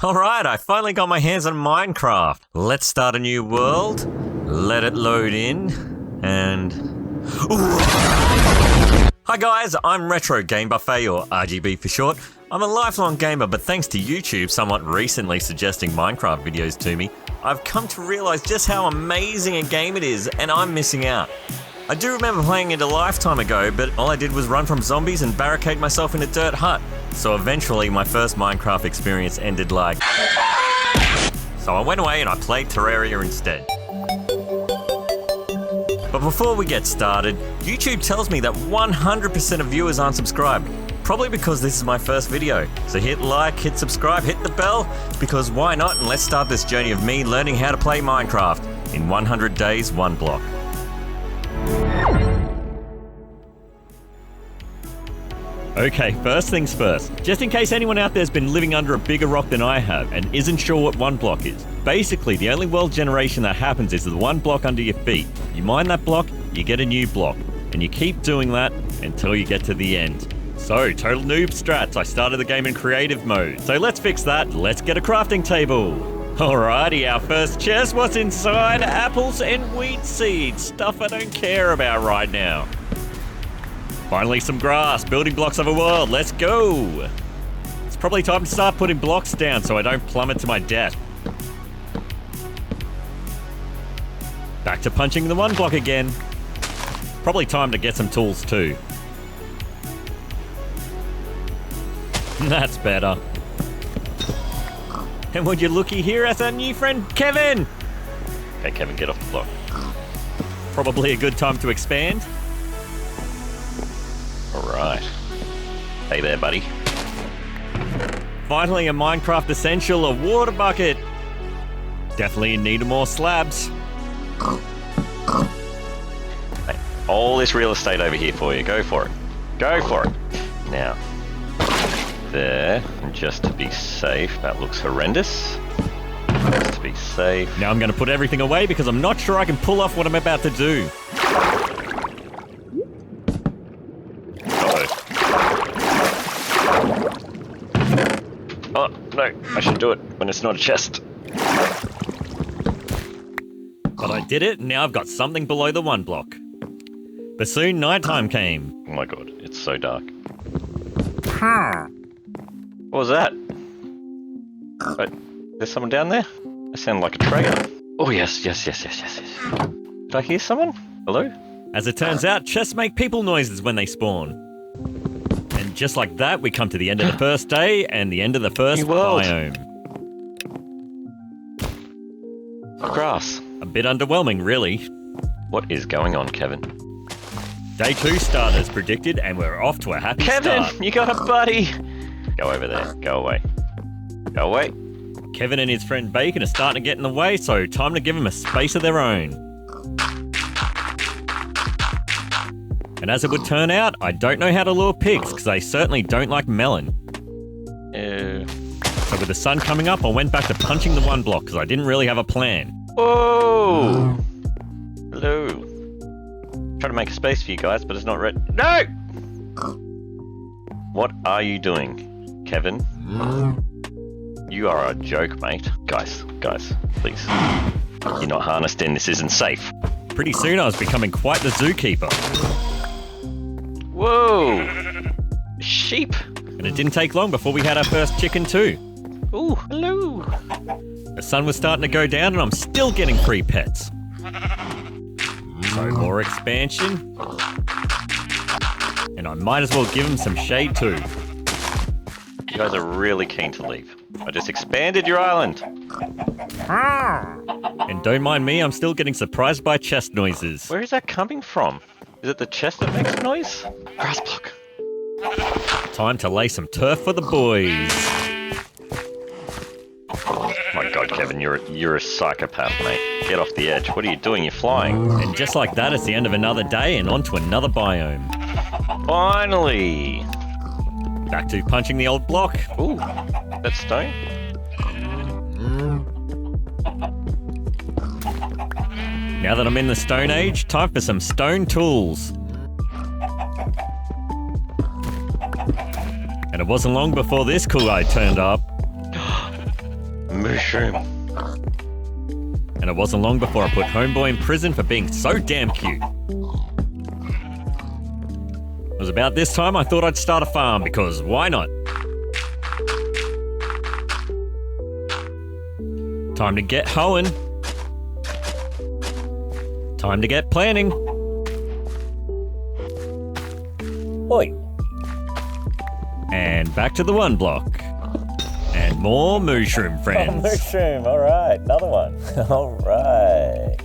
Alright, I finally got my hands on Minecraft. Let's start a new world. Let it load in. And... Hi guys, I'm Retro Game Buffet, or RGB for short. I'm a lifelong gamer, but thanks to YouTube somewhat recently suggesting Minecraft videos to me, I've come to realise just how amazing a game it is, and I'm missing out. I do remember playing it a lifetime ago, but all I did was run from zombies and barricade myself in a dirt hut. So eventually my first Minecraft experience ended like... So I went away and I played Terraria instead. But before we get started, YouTube tells me that 100% of viewers aren't subscribed. Probably because this is my first video. So hit like, hit subscribe, hit the bell, because why not? And let's start this journey of me learning how to play Minecraft in 100 days, one block. Okay, first things first. Just in case anyone out there's been living under a bigger rock than I have and isn't sure what one block is. Basically, the only world generation that happens is the one block under your feet. You mine that block, you get a new block. And you keep doing that until you get to the end. So, total noob strats. I started the game in creative mode. So let's fix that. Let's get a crafting table. Alrighty, our first chest. What's inside? Apples and wheat seeds. Stuff I don't care about right now. Finally some grass, building blocks of a world, let's go! It's probably time to start putting blocks down so I don't plummet to my death. Back to punching the one block again. Probably time to get some tools too. That's better. And would you looky here at our new friend, Kevin! Okay, Kevin, get off the block. Probably a good time to expand. Alright. Hey there, buddy. Finally a Minecraft essential, a water bucket. Definitely in need of more slabs. Hey, all this real estate over here for you. Go for it. Go for it. Now, there, and just to be safe, that looks horrendous. Just to be safe. Now I'm going to put everything away because I'm not sure I can pull off what I'm about to do. Oh, no, I should do it when it's not a chest. But I did it, and now I've got something below the one block. But soon nighttime came. Oh my god, it's so dark. What was that? Wait, there's someone down there? That sounded like a trader. Oh yes. Did I hear someone? Hello? As it turns out, chests make people noises when they spawn. And just like that, we come to the end of the first day and the end of the first biome. Grass. A bit underwhelming, really. What is going on, Kevin? Day 2 started as predicted, and we're off to a happy start. Kevin, you got a buddy! Go over there. Go away. Go away. Kevin and his friend Bacon are starting to get in the way, so time to give them a space of their own. And as it would turn out, I don't know how to lure pigs, because they certainly don't like melon. So with the sun coming up, I went back to punching the one block, because I didn't really have a plan. Oh! Hello. Trying to make a space for you guys, but it's not ready. No! What are you doing, Kevin? You are a joke, mate. Guys, please. You're not harnessed in, this isn't safe. Pretty soon I was becoming quite the zookeeper. Whoa! Sheep! And it didn't take long before we had our first chicken too. Ooh, hello! The sun was starting to go down and I'm still getting free pets. So more expansion. And I might as well give them some shade too. You guys are really keen to leave. I just expanded your island. And don't mind me, I'm still getting surprised by chest noises. Where is that coming from? Is it the chest that makes noise? Grass block. Time to lay some turf for the boys. Oh my god, Kevin, you're a psychopath, mate. Get off the edge. What are you doing? You're flying. And just like that, it's the end of another day and on to another biome. Finally! Back to punching the old block. Ooh, that's stone. Now that I'm in the Stone Age, time for some stone tools. And it wasn't long before this cool guy turned up. mushroom. And it wasn't long before I put Homeboy in prison for being so damn cute. It was about this time I thought I'd start a farm, because why not? Time to get hoeing. Time to get planning. Oi. And back to the OneBlock. And more mushroom friends. Oh, mushroom, alright, another one. Alright.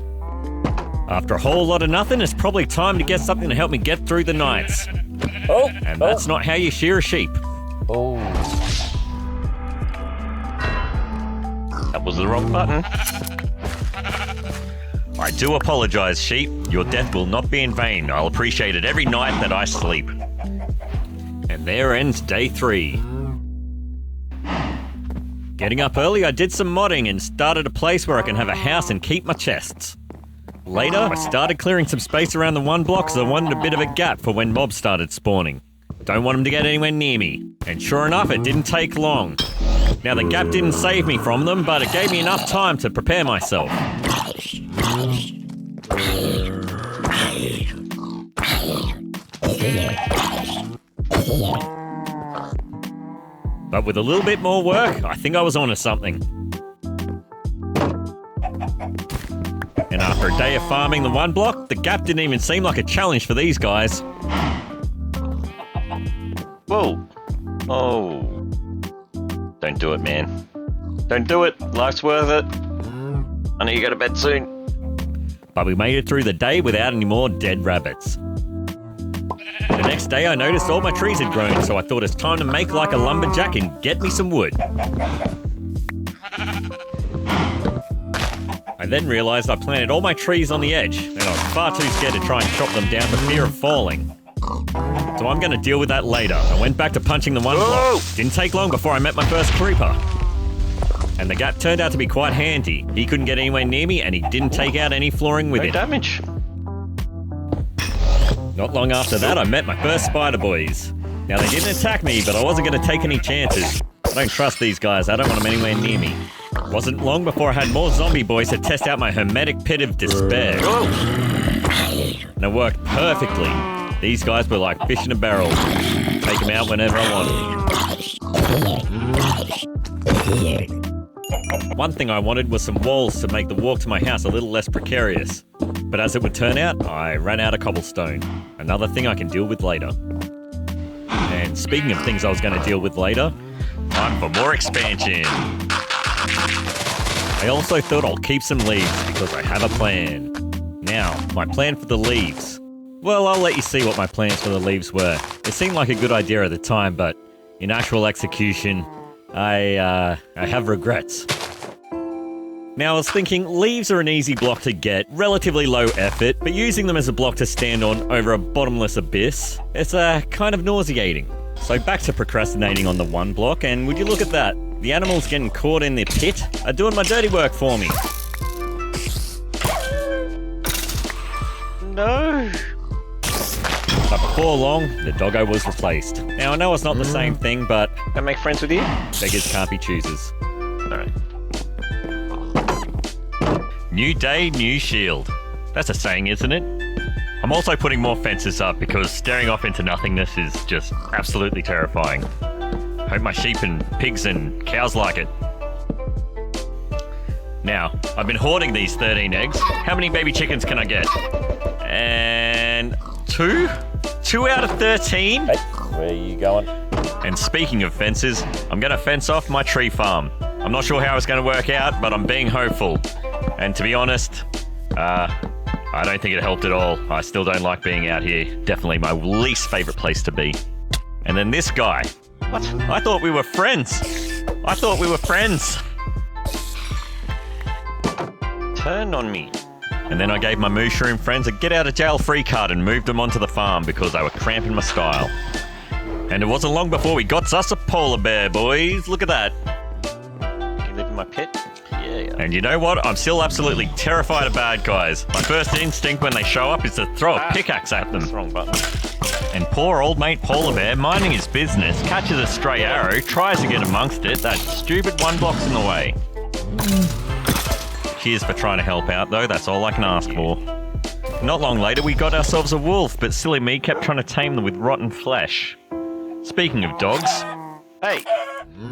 After a whole lot of nothing, it's probably time to get something to help me get through the nights. Oh, and that's not how you shear a sheep. Oh. That was the wrong button. I do apologise, sheep. Your death will not be in vain. I'll appreciate it every night that I sleep. And there ends day 3. Getting up early, I did some modding and started a place where I can have a house and keep my chests. Later, I started clearing some space around the OneBlock because I wanted a bit of a gap for when mobs started spawning. Don't want them to get anywhere near me. And sure enough, it didn't take long. Now, the gap didn't save me from them, but it gave me enough time to prepare myself. But with a little bit more work, I think I was onto something. And after a day of farming the OneBlock, the gap didn't even seem like a challenge for these guys. Whoa. Oh. Don't do it, man. Don't do it. Life's worth it. I know you go to bed soon. But we made it through the day without any more dead rabbits. The next day I noticed all my trees had grown, so I thought it's time to make like a lumberjack and get me some wood. I then realised I planted all my trees on the edge, and I was far too scared to try and chop them down for fear of falling. So I'm going to deal with that later. I went back to punching the OneBlock. Didn't take long before I met my first creeper. And the gap turned out to be quite handy. He couldn't get anywhere near me, and he didn't take out any flooring with No it. damage. Not long after that, I met my first spider boys. Now, they didn't attack me, but I wasn't going to take any chances. I don't trust these guys. I don't want them anywhere near me. It wasn't long before I had more zombie boys to test out my hermetic pit of despair. And it worked perfectly. These guys were like fish in a barrel. Take them out whenever I wanted. One thing I wanted was some walls to make the walk to my house a little less precarious. But as it would turn out, I ran out of cobblestone. Another thing I can deal with later. And speaking of things I was going to deal with later, time for more expansion. I also thought I'll keep some leaves because I have a plan. Now, my plan for the leaves. Well, I'll let you see what my plans for the leaves were. It seemed like a good idea at the time, but in actual execution, I have regrets. Now, I was thinking leaves are an easy block to get, relatively low effort, but using them as a block to stand on over a bottomless abyss, it's kind of nauseating. So back to procrastinating on the OneBlock, and would you look at that? The animals getting caught in their pit are doing my dirty work for me. No. But before long, the doggo was replaced. Now, I know it's not the same thing, but Can I make friends with you? beggars can't be choosers. Alright. New day, new shield. That's a saying, isn't it? I'm also putting more fences up because staring off into nothingness is just absolutely terrifying. Hope my sheep and pigs and cows like it. Now, I've been hoarding these 13 eggs. How many baby chickens can I get? And 2? 2 out of 13? Hey, where are you going? And speaking of fences, I'm going to fence off my tree farm. I'm not sure how it's going to work out, but I'm being hopeful. And to be honest, I don't think it helped at all. I still don't like being out here. Definitely my least favourite place to be. And then this guy. What? I thought we were friends. I thought we were friends. Turn on me. And then I gave my mushroom friends a get-out-of-jail-free card and moved them onto the farm because they were cramping my style. And it wasn't long before we got us a polar bear, boys. Look at that. Can you live in my pit? Yeah. And you know what? I'm still absolutely terrified of bad guys. My first instinct when they show up is to throw a pickaxe at them. That's the wrong button. And poor old mate polar bear, minding his business, catches a stray arrow, tries to get amongst it. That stupid OneBlock's in the way. Cheers for trying to help out, though. That's all I can ask for. Not long later, we got ourselves a wolf, but silly me kept trying to tame them with rotten flesh. Speaking of dogs... Hey,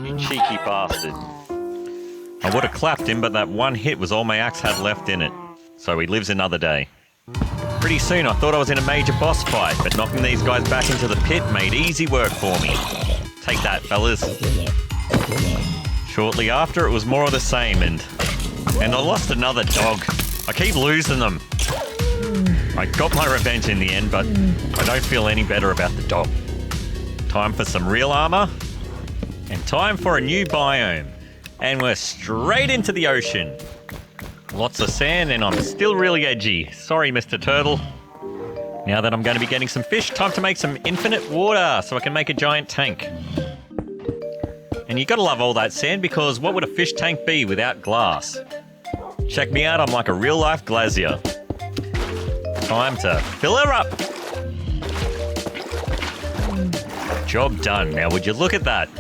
you cheeky bastard. I would have clapped him, but that one hit was all my axe had left in it. So he lives another day. Pretty soon, I thought I was in a major boss fight, but knocking these guys back into the pit made easy work for me. Take that, fellas. Shortly after, it was more of the same, and I lost another dog. I keep losing them. I got my revenge in the end, but I don't feel any better about the dog. Time for some real armor, and time for a new biome. And we're straight into the ocean. Lots of sand, and I'm still really edgy. Sorry, Mr. Turtle. Now that I'm going to be getting some fish, time to make some infinite water so I can make a giant tank. And you gotta love all that sand, because what would a fish tank be without glass? Check me out, I'm like a real-life glacier. Time to fill her up. Job done. Now, would you look at that?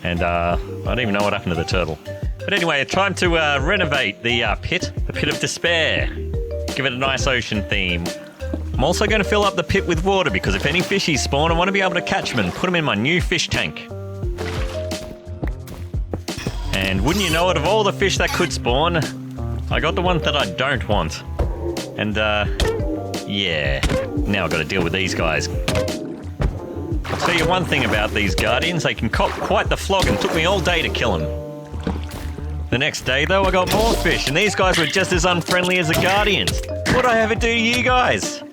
And, I don't even know what happened to the turtle. But anyway, time to renovate the pit of despair. Give it a nice ocean theme. I'm also going to fill up the pit with water, because if any fishies spawn, I want to be able to catch them and put them in my new fish tank. And wouldn't you know it, of all the fish that could spawn, I got the one that I don't want. And, yeah. Now I've got to deal with these guys. I'll tell you one thing about these guardians, they can cop quite the flog, and it took me all day to kill them. The next day, though, I got more fish, and these guys were just as unfriendly as the guardians. What'd I ever do to you guys?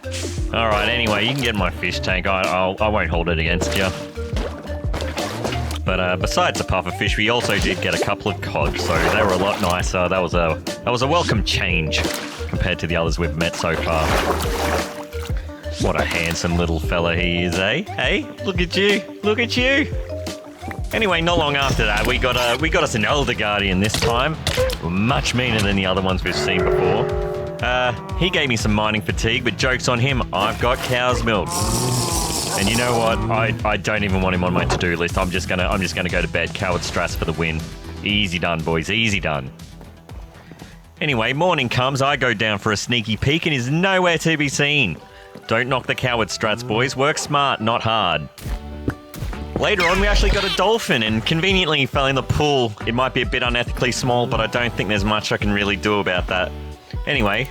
Alright, anyway, you can get my fish tank. I won't hold it against you. But besides the puffer fish, we also did get a couple of cod, so they were a lot nicer. That was a welcome change compared to the others we've met so far. What a handsome little fella he is, eh? Hey, look at you, look at you. Anyway, not long after that, we got us an elder guardian this time. Much meaner than the other ones we've seen before. He gave me some mining fatigue, but joke's on him, I've got cow's milk. And you know what? I don't even want him on my to-do list. I'm just gonna go to bed. Coward strats for the win. Easy done, boys. Easy done. Anyway, morning comes. I go down for a sneaky peek, and he's nowhere to be seen. Don't knock the coward strats, boys. Work smart, not hard. Later on, we actually got a dolphin, and conveniently he fell in the pool. It might be a bit unethically small, but I don't think there's much I can really do about that. Anyway,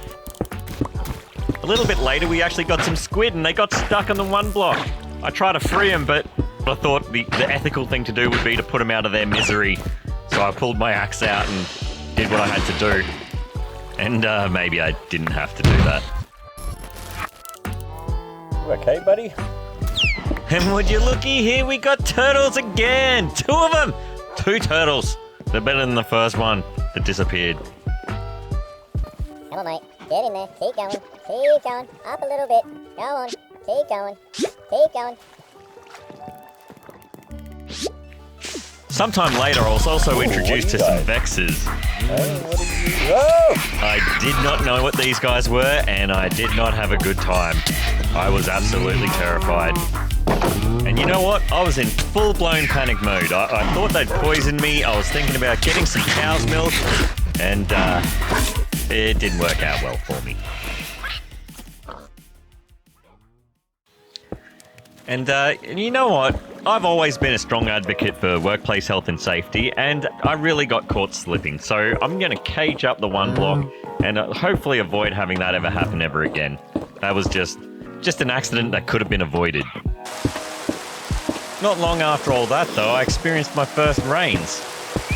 a little bit later, we actually got some squid, and they got stuck on the OneBlock. I tried to free them, but I thought the ethical thing to do would be to put them out of their misery. So I pulled my axe out and did what I had to do. And maybe I didn't have to do that. You okay, buddy? And would you looky, here we got turtles again! 2 of them! 2 turtles. They're better than the first one that disappeared. Come on, mate. Get in there. Keep going. Keep going. Up a little bit. Go on. Keep going. Keep going. Sometime later, I was also introduced to some Vexes. Hey, what are you... Whoa! I did not know what these guys were, and I did not have a good time. I was absolutely terrified. And you know what? I was in full-blown panic mode. I thought they'd poison me. I was thinking about getting some cow's milk, and it didn't work out well for me. And you know what? I've always been a strong advocate for workplace health and safety, and I really got caught slipping. So I'm going to cage up the OneBlock and hopefully avoid having that ever happen ever again. That was just an accident that could have been avoided. Not long after all that, though, I experienced my first rains.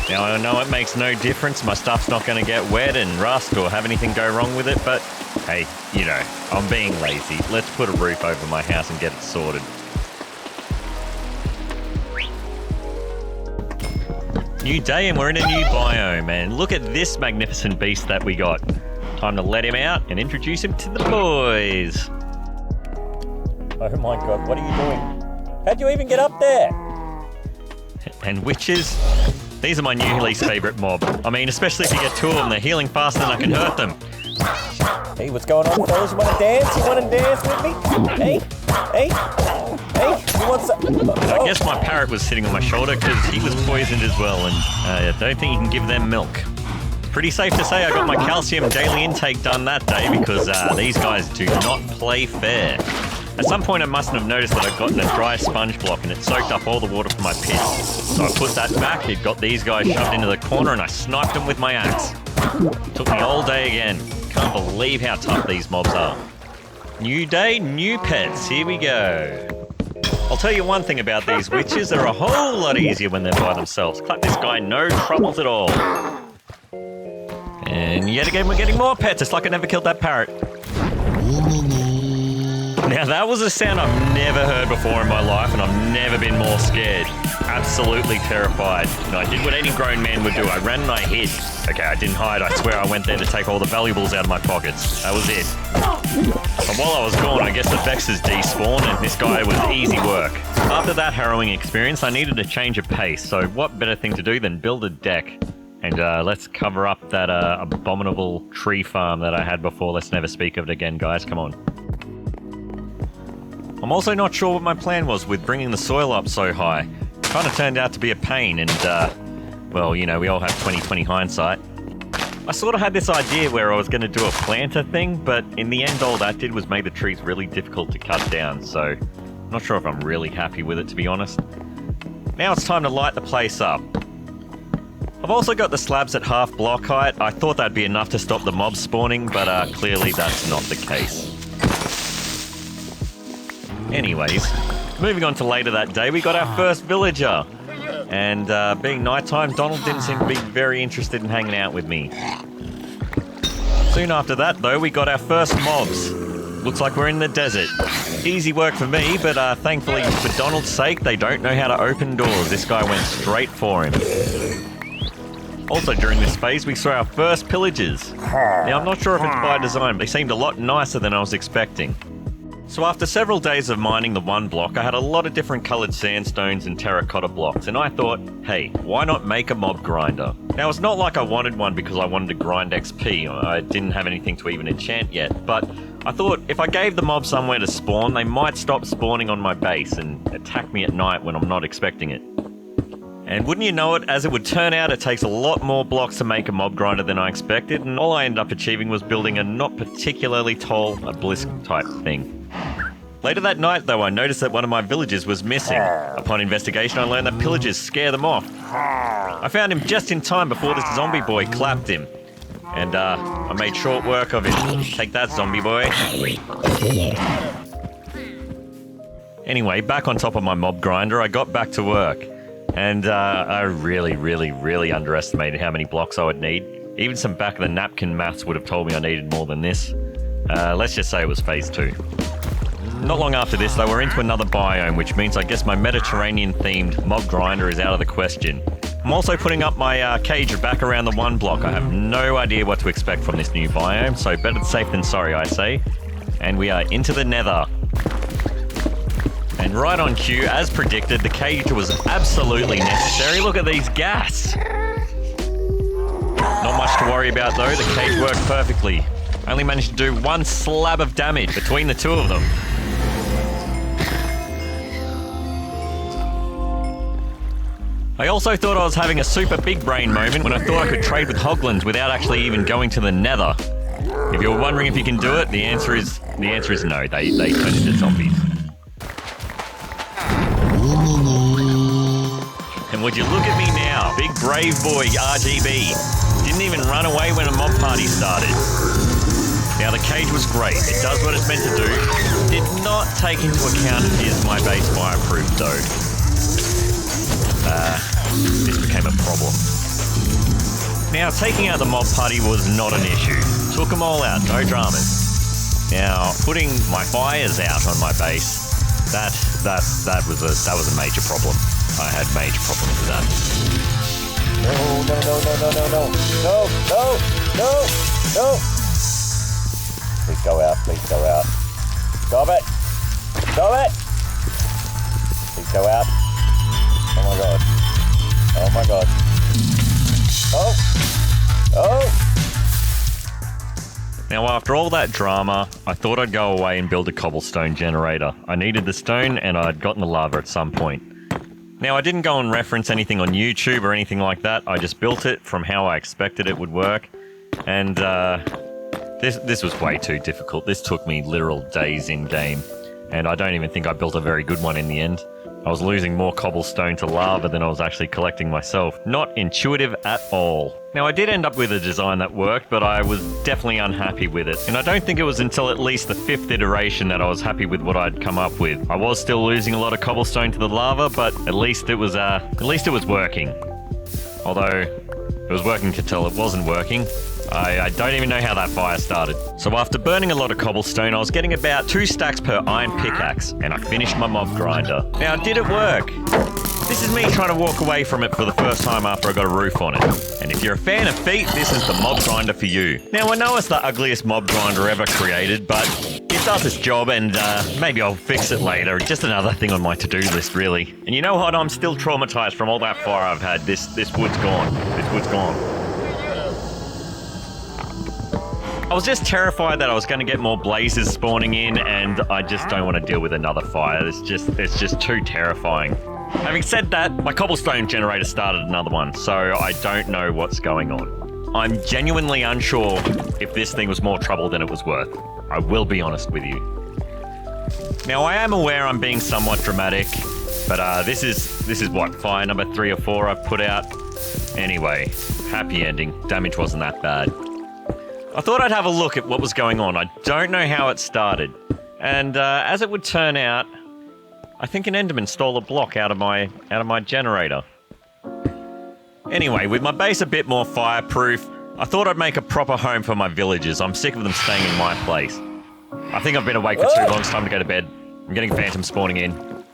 Now, I know it makes no difference. My stuff's not going to get wet and rust or have anything go wrong with it, but hey, you know, I'm being lazy. Let's put a roof over my house and get it sorted. New day and we're in a new biome, and look at this magnificent beast that we got. Time to let him out and introduce him to the boys. Oh my god, what are you doing? How'd you even get up there? And witches? These are my new least favourite mob. I mean, especially if you get 2 of them, they're healing faster than I can hurt them. Hey, what's going on, fellas? You wanna dance? You wanna dance with me? Hey, hey, hey, you want some? I guess my parrot was sitting on my shoulder because he was poisoned as well, and I don't think you can give them milk. Pretty safe to say I got my calcium daily intake done that day because these guys do not play fair. At some point I mustn't have noticed that I'd gotten a dry sponge block and it soaked up all the water from my pit. So I put that back, it got these guys shoved into the corner and I sniped them with my axe. Took me all day again. Can't believe how tough these mobs are. New day, new pets, here we go. I'll tell you one thing about these witches, they're a whole lot easier when they're by themselves. Clap this guy, no troubles at all. And yet again we're getting more pets, it's like I never killed that parrot. Now that was a sound I've never heard before in my life and I've never been more scared. Absolutely terrified. You know, I did what any grown man would do. I ran and I hid. Okay, I didn't hide. I swear I went there to take all the valuables out of my pockets. That was it. But while I was gone, I guess the Vexes despawned and this guy was easy work. After that harrowing experience, I needed a change of pace. So what better thing to do than build a deck? And let's cover up that abominable tree farm that I had before. Let's never speak of it again, guys. Come on. I'm also not sure what my plan was with bringing the soil up so high. It kind of turned out to be a pain and, well, you know, we all have 20/20 hindsight. I sort of had this idea where I was going to do a planter thing, but in the end all that did was make the trees really difficult to cut down, so I'm not sure if I'm really happy with it, to be honest. Now it's time to light the place up. I've also got the slabs at half block height. I thought that'd be enough to stop the mobs spawning, but clearly that's not the case. Anyways, moving on to later that day, we got our first villager. And being nighttime, Donald didn't seem to be very interested in hanging out with me. Soon after that, though, we got our first mobs. Looks like we're in the desert. Easy work for me, but thankfully for Donald's sake, they don't know how to open doors. This guy went straight for him. Also during this phase, we saw our first pillagers. Now, I'm not sure if it's by design, but they seemed a lot nicer than I was expecting. So after several days of mining the OneBlock, I had a lot of different coloured sandstones and terracotta blocks, and I thought, hey, why not make a mob grinder? Now, it's not like I wanted one because I wanted to grind XP. I didn't have anything to even enchant yet, but I thought if I gave the mob somewhere to spawn, they might stop spawning on my base and attack me at night when I'm not expecting it. And wouldn't you know it, as it would turn out, it takes a lot more blocks to make a mob grinder than I expected, and all I ended up achieving was building a not particularly tall obelisk type thing. Later that night, though, I noticed that one of my villagers was missing. Upon investigation, I learned that pillagers scare them off. I found him just in time before this zombie boy clapped him. And I made short work of him. Take that, zombie boy. Anyway, back on top of my mob grinder, I got back to work. And I really underestimated how many blocks I would need. Even some back-of-the-napkin maths would have told me I needed more than this. Let's just say it was phase 2. Not long after this, though, we're into another biome, which means I guess my Mediterranean-themed mob grinder is out of the question. I'm also putting up my cage back around the OneBlock. I have no idea what to expect from this new biome, so better safe than sorry, I say. And we are into the nether. And right on cue, as predicted, the cage was absolutely necessary. Look at these gas! Not much to worry about, though. The cage worked perfectly. I only managed to do one slab of damage between the two of them. I also thought I was having a super big brain moment when I thought I could trade with hoglins without actually even going to the nether. If you're wondering if you can do it, the answer is no. They turn into zombies. And would you look at me now, big brave boy RGB. Didn't even run away when a mob party started. Now the cage was great, it does what it's meant to do. Did not take into account is my base fireproof though. This became a problem. Now taking out the mob party was not an issue. Took them all out, no dramas. Now putting my fires out on my base, that was a major problem. I had major problems with that. No. Please go out, please go out. Stop it! Stop it! Please go out. Oh my god. Oh my god. Oh! Now after all that drama, I thought I'd go away and build a cobblestone generator. I needed the stone and I'd gotten the lava at some point. Now, I didn't go and reference anything on YouTube or anything like that. I just built it from how I expected it would work. And this was way too difficult. This took me literal days in-game. And I don't even think I built a very good one in the end. I was losing more cobblestone to lava than I was actually collecting myself. Not intuitive at all. Now, I did end up with a design that worked, but I was definitely unhappy with it. And I don't think it was until at least the 5th iteration that I was happy with what I'd come up with. I was still losing a lot of cobblestone to the lava, but at least it was working. Although it was working until it wasn't working. I don't even know how that fire started. So after burning a lot of cobblestone, I was getting about 2 stacks per iron pickaxe, and I finished my mob grinder. Now, did it work? This is me trying to walk away from it for the first time after I got a roof on it. And if you're a fan of feet, this is the mob grinder for you. Now, I know it's the ugliest mob grinder ever created, but it does its job, and maybe I'll fix it later. Just another thing on my to-do list, really. And you know what? I'm still traumatized from all that fire I've had. This wood's gone. This wood's gone. I was just terrified that I was going to get more blazes spawning in, and I just don't want to deal with another fire. It's just too terrifying. Having said that, my cobblestone generator started another one, so I don't know what's going on. I'm genuinely unsure if this thing was more trouble than it was worth. I will be honest with you. Now, I am aware I'm being somewhat dramatic, but this is what, fire number 3 or 4 I've put out? Anyway, happy ending. Damage wasn't that bad. I thought I'd have a look at what was going on. I don't know how it started. And as it would turn out, I think an Enderman stole a block out of my generator. Anyway, with my base a bit more fireproof, I thought I'd make a proper home for my villagers. I'm sick of them staying in my place. I think I've been awake for too long. It's time to go to bed. I'm getting phantoms spawning in.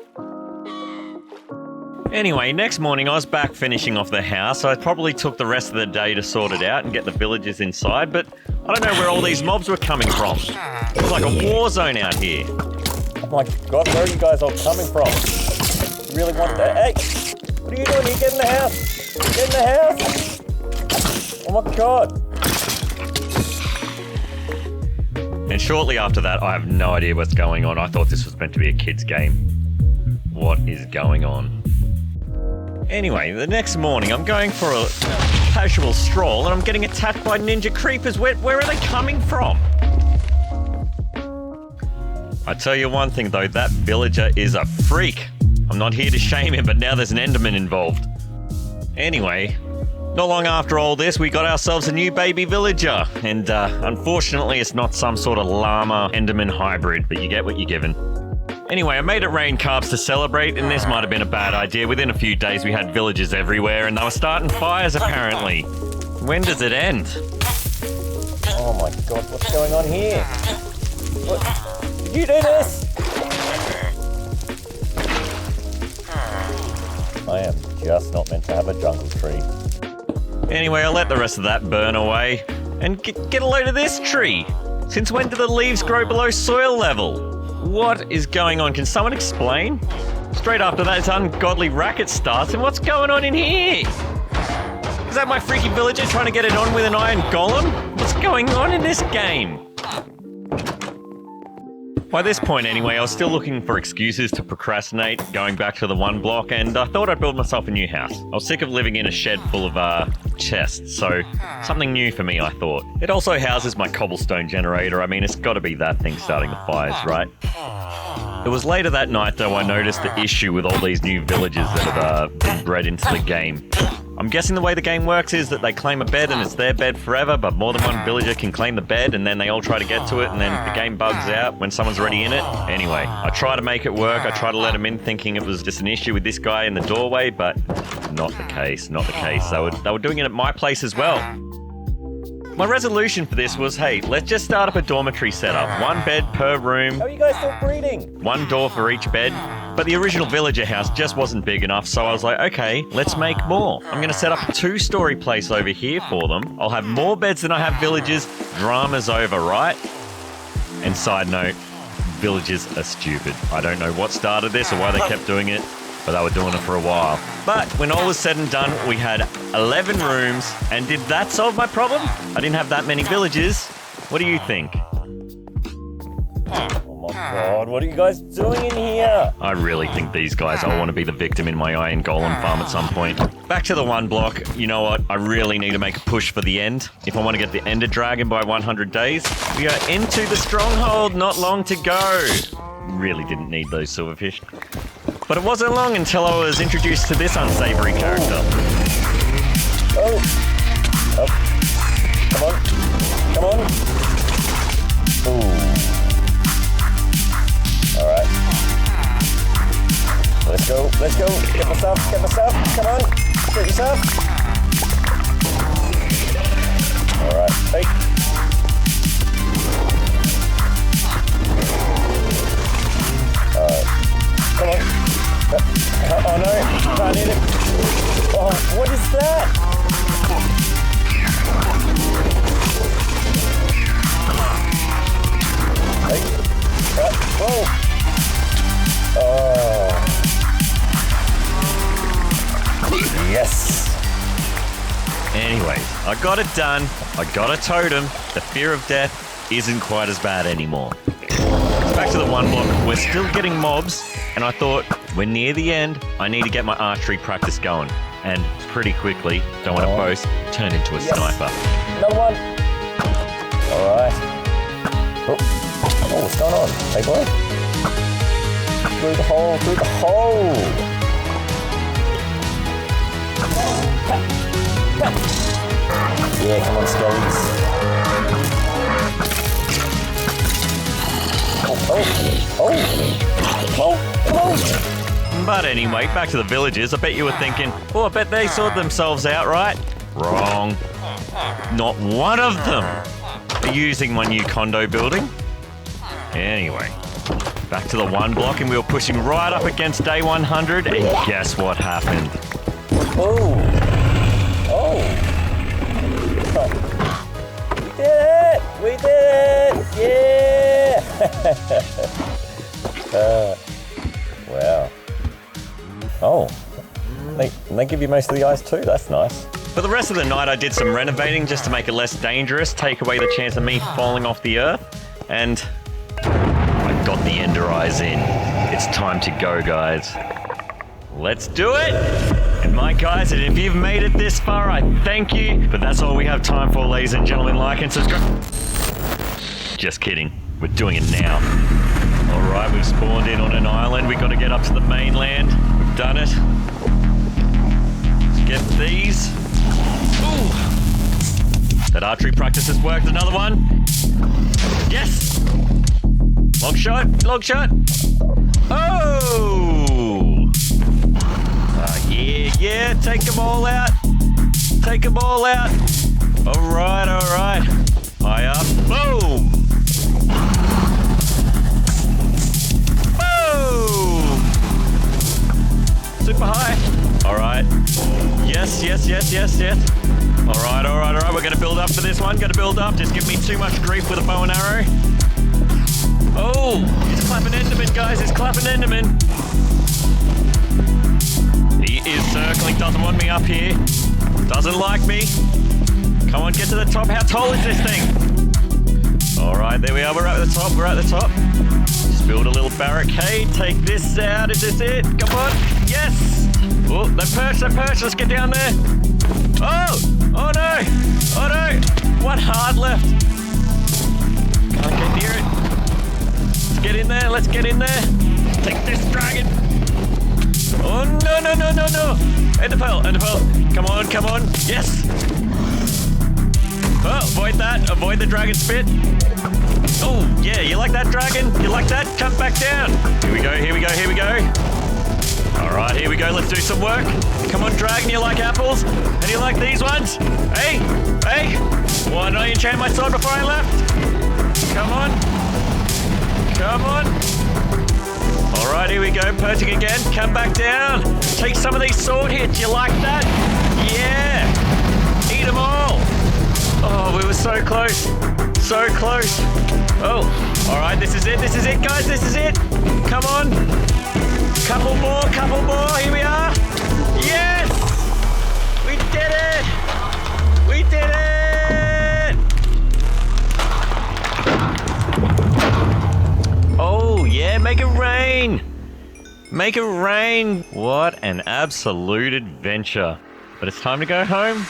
Anyway, next morning I was back finishing off the house. I probably took the rest of the day to sort it out and get the villagers inside, but I don't know where all these mobs were coming from. It was like a war zone out here. Oh my god, where are you guys all coming from? You really want that? Hey! What are you doing? You get in the house! Get in the house! Oh my god! And shortly after that, I have no idea what's going on. I thought this was meant to be a kid's game. What is going on? Anyway, the next morning I'm going for a casual stroll and I'm getting attacked by ninja creepers. Where are they coming from? I tell you one thing though, that villager is a freak. I'm not here to shame him, but now there's an Enderman involved. Anyway, not long after all this, we got ourselves a new baby villager. And unfortunately, it's not some sort of llama Enderman hybrid, but you get what you're given. Anyway, I made it rain carbs to celebrate, and this might have been a bad idea. Within a few days, we had villagers everywhere, and they were starting fires, apparently. When does it end? Oh my god, what's going on here? What? Did you do this? I am just not meant to have a jungle tree. Anyway, I let the rest of that burn away. And get a load of this tree! Since when do the leaves grow below soil level? What is going on? Can someone explain? Straight after that, this ungodly racket starts, and what's going on in here? Is that my freaky villager trying to get it on with an iron golem? What's going on in this game? By this point anyway, I was still looking for excuses to procrastinate, going back to the OneBlock, and I thought I'd build myself a new house. I was sick of living in a shed full of chests, so something new for me, I thought. It also houses my cobblestone generator. I mean, it's got to be that thing starting the fires, right? It was later that night, though, I noticed the issue with all these new villagers that have been bred into the game. I'm guessing the way the game works is that they claim a bed and it's their bed forever, but more than one villager can claim the bed and then they all try to get to it and then the game bugs out when someone's already in it. Anyway, I try to make it work. I try to let them in thinking it was just an issue with this guy in the doorway, but not the case, not the case. They were doing it at my place as well. My resolution for this was, hey, let's just start up a dormitory setup. 1 bed per room. How are you guys still breeding? 1 door for each bed. But the original villager house just wasn't big enough, so I was like, okay, let's make more. I'm going to set up a 2-story place over here for them. I'll have more beds than I have villagers. Drama's over, right? And side note, villagers are stupid. I don't know what started this or why they kept doing it, but they were doing it for a while. But when all was said and done, we had 11 rooms, and did that solve my problem? I didn't have that many villagers. What do you think? Oh my God, what are you guys doing in here? I really think these guys all want to be the victim in my iron golem farm at some point. Back to the one block. You know what? I really need to make a push for the end. If I want to get the Ender Dragon by 100 days, we are into the stronghold. Not long to go. Really didn't need those silverfish. But it wasn't long until I was introduced to this unsavory character. Oh. Oh. Come on. Come on. Ooh. Alright. Let's go. Let's go. Get the stuff. Get the stuff. Come on. Get your stuff. Alright. Hey. Alright. Come on. Oh no. Can't hit it. Oh, what is that? Hey. Whoa. Oh. Yes. Anyways, I got it done. I got a totem. The fear of death isn't quite as bad anymore. Back to the one block. We're still getting mobs, and I thought, we're near the end. I need to get my archery practice going. And pretty quickly, don't want to boast, turn into a sniper. Another one. Alright. Oh, what's going on? Hey, boy. Through the hole, through the hole. Yeah, come on, skellies. Oh, come on. But anyway, back to the villagers. I bet you were thinking, oh, I bet they sorted themselves out, right? Wrong. Not one of them are using my new condo building. Anyway, back to the one block, and we were pushing right up against day 100, and guess what happened? Oh. We did it! We did it! Yeah! Wow. Oh. They give you most of the ice too, that's nice. For the rest of the night, I did some renovating just to make it less dangerous, take away the chance of me falling off the earth, and I got the Ender Eyes in. It's time to go, guys. Let's do it! And my guys, and if you've made it this far, I thank you. But that's all we have time for, ladies and gentlemen. Like and subscribe. Just kidding. We're doing it now. All right, we've spawned in on an island. We've got to get up to the mainland. We've done it. Let's get these. Ooh. That archery practice has worked. Another one. Yes. Long shot. Long shot. Oh. Yeah, take them all out. Take them all out. All right. High up. Boom. Boom. Super high. All right. Yes. All right. We're going to build up for this one. Going to build up. Just give me too much grief with a bow and arrow. Oh, he's clapping Enderman, guys. He's clapping Enderman. He is circling, doesn't want me up here. Doesn't like me. Come on, get to the top. How tall is this thing? All right, there we are. We're at the top. Just build a little barricade. Take this out. Is this it? Come on. Yes. Oh, they perched. Let's get down there. Oh no. One heart left. Can't get near it. Let's get in there. Take this dragon. Oh, no. Enderpearl. Come on. Yes. Oh, avoid that. Avoid the dragon spit. Oh, yeah, you like that, dragon? You like that? Come back down. Here we go. All right, here we go. Let's do some work. Come on, dragon, you like apples? And you like these ones? Hey. Why did I enchant my sword before I left? Come on. All right, here we go. Perching again. Come back down. Take some of these sword hits. You like that? Yeah. Eat them all. Oh, we were so close. Oh, all right. This is it, guys. This is it. Come on. Couple more. Here we are. Yes. We did it. Oh, Make it rain. What an absolute adventure. But it's time to go home.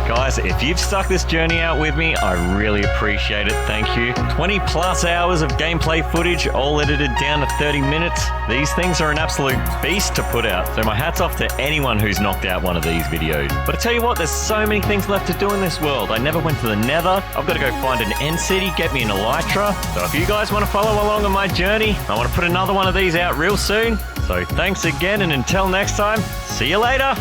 Guys, if you've stuck this journey out with me, I really appreciate it. Thank you. 20 plus hours of gameplay footage, all edited down to 30 minutes. These things are an absolute beast to put out. So my hat's off to anyone who's knocked out one of these videos. But I tell you what, there's so many things left to do in this world. I never went to the Nether. I've got to go find an end city, get me an elytra. So if you guys want to follow along on my journey, I want to put another one of these out real soon. So thanks again, and until next time, see you later.